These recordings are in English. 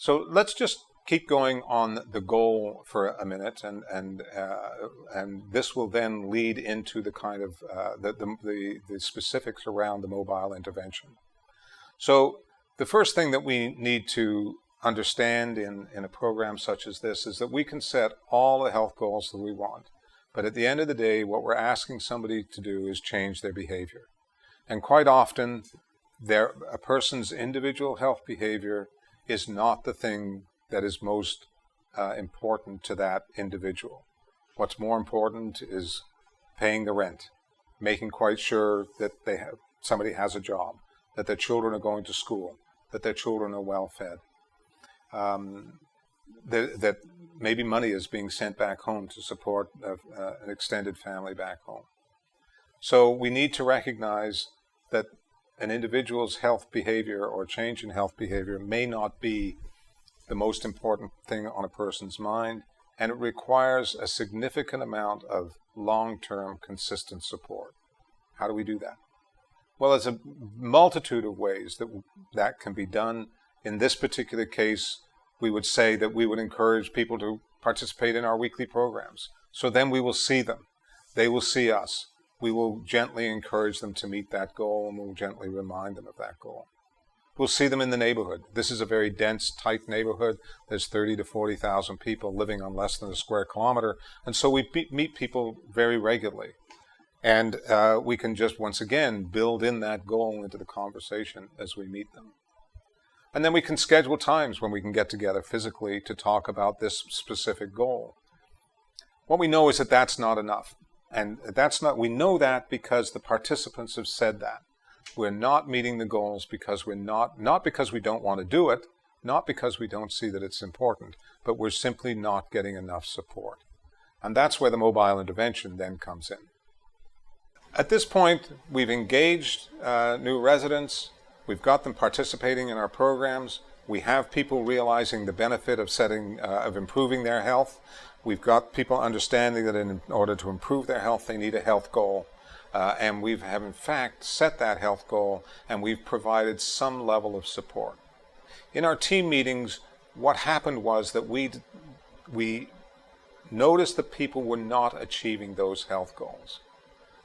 So let's just keep going on the goal for a minute, and this will then lead into the kind of the specifics around the mobile intervention. So the first thing that we need to understand in a program such as this is that we can set all the health goals that we want, but at the end of the day, what we're asking somebody to do is change their behavior. And quite often, a person's individual health behavior is not the thing that is most important to that individual. What's more important is paying the rent, making quite sure that somebody has a job, that their children are going to school, that their children are well fed, that maybe money is being sent back home to support an extended family back home. So we need to recognize that an individual's health behavior or change in health behavior may not be the most important thing on a person's mind, and it requires a significant amount of long-term consistent support. How do we do that? Well, there's a multitude of ways that can be done. In this particular case, we would say that we would encourage people to participate in our weekly programs. So then we will see them. They will see us. We will gently encourage them to meet that goal, and we'll gently remind them of that goal. We'll see them in the neighborhood. This is a very dense, tight neighborhood. There's 30 to 40,000 people living on less than a square kilometer. And so we meet people very regularly. And we can just, once again, build in that goal into the conversation as we meet them. And then we can schedule times when we can get together physically to talk about this specific goal. What we know is that that's not enough. And we know that because the participants have said that. We're not meeting the goals because not because we don't want to do it, not because we don't see that it's important, but we're simply not getting enough support. And that's where the mobile intervention then comes in. At this point, we've engaged new residents. We've got them participating in our programs. We have people realizing the benefit of improving their health. We've got people understanding that in order to improve their health, they need a health goal. And we have in fact set that health goal, and we've provided some level of support. In our team meetings, what happened was that we noticed that people were not achieving those health goals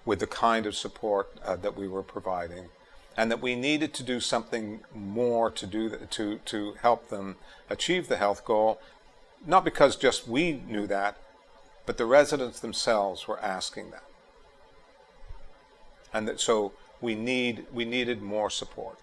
with the kind of support that we were providing, and that we needed to do something more to help them achieve the health goal, not because just we knew that, but the residents themselves were asking that. And so we needed more support.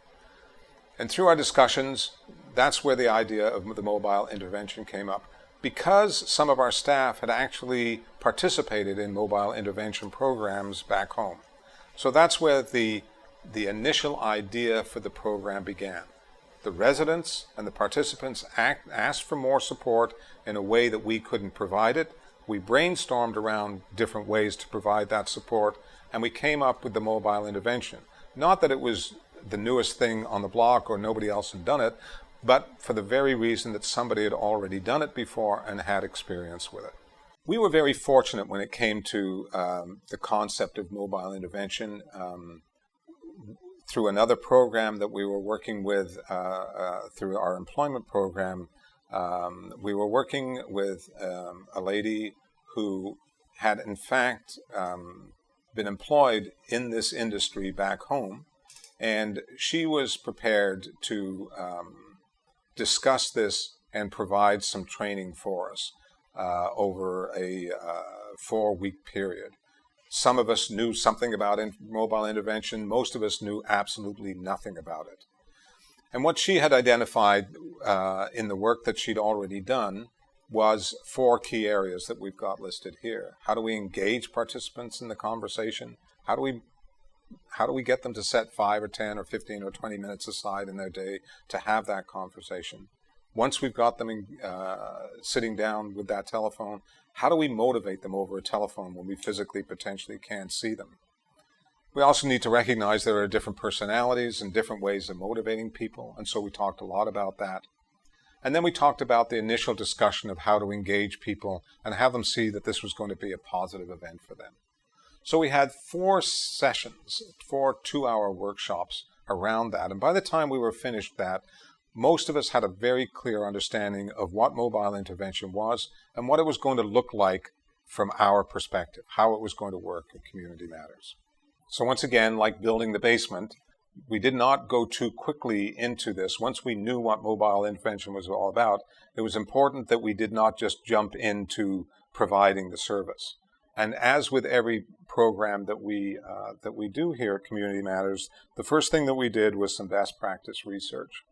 And through our discussions, that's where the idea of the mobile intervention came up. Because some of our staff had actually participated in mobile intervention programs back home. So that's where the initial idea for the program began. The residents and the participants asked for more support in a way that we couldn't provide it. We brainstormed around different ways to provide that support, and we came up with the mobile intervention. Not that it was the newest thing on the block or nobody else had done it, but for the very reason that somebody had already done it before and had experience with it. We were very fortunate when it came to the concept of mobile intervention. Through another program that we were working with through our employment program, we were working with a lady who had in fact been employed in this industry back home, and she was prepared to discuss this and provide some training for us over a 4-week period. Some of us knew something about mobile intervention. Most of us knew absolutely nothing about it. And what she had identified in the work that she'd already done was 4 key areas that we've got listed here. How do we engage participants in the conversation? How do we get them to set 5 or 10 or 15 or 20 minutes aside in their day to have that conversation? Once we've got them sitting down with that telephone, how do we motivate them over a telephone when we physically potentially can't see them? We also need to recognize there are different personalities and different ways of motivating people, and so we talked a lot about that. And then we talked about the initial discussion of how to engage people and have them see that this was going to be a positive event for them. So we had 4 sessions, 4 2-hour workshops around that. And by the time we were finished that, most of us had a very clear understanding of what mobile intervention was and what it was going to look like from our perspective, how it was going to work at Community Matters. So once again, like building the basement, we did not go too quickly into this. Once we knew what mobile intervention was all about, it was important that we did not just jump into providing the service. And as with every program that we do here at Community Matters, the first thing that we did was some best practice research.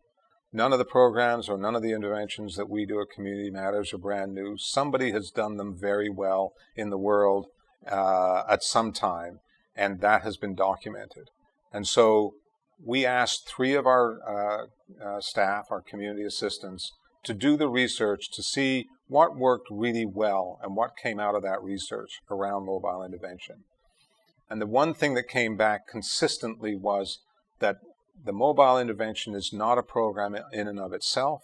None of the programs or none of the interventions that we do at Community Matters are brand new. Somebody has done them very well in the world at some time, and that has been documented. And so we asked 3 of our staff, our community assistants, to do the research to see what worked really well and what came out of that research around mobile intervention. And the one thing that came back consistently was that the mobile intervention is not a program in and of itself,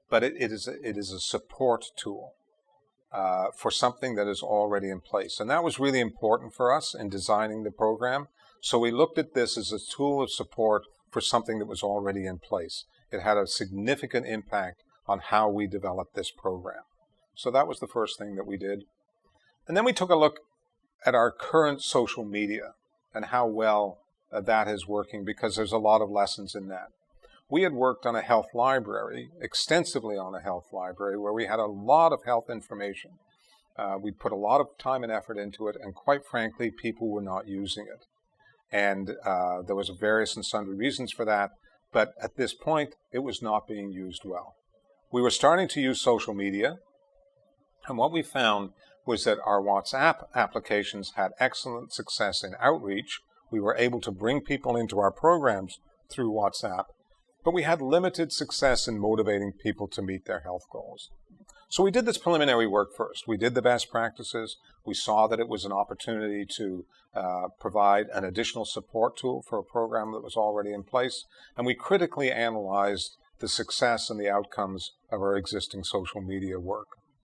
but it is a support tool for something that is already in place. And that was really important for us in designing the program. So we looked at this as a tool of support for something that was already in place. It had a significant impact on how we developed this program. So that was the first thing that we did. And then we took a look at our current social media and how well that is working, because there's a lot of lessons in that. We had worked on a health library, extensively on a health library, where we had a lot of health information. We put a lot of time and effort into it, and quite frankly, people were not using it. And there was various and sundry reasons for that, but at this point, it was not being used well. We were starting to use social media, and what we found was that our WhatsApp applications had excellent success in outreach. We were able to bring people into our programs through WhatsApp, but we had limited success in motivating people to meet their health goals. So we did this preliminary work first. We did the best practices. We saw that it was an opportunity to provide an additional support tool for a program that was already in place, and we critically analyzed the success and the outcomes of our existing social media work.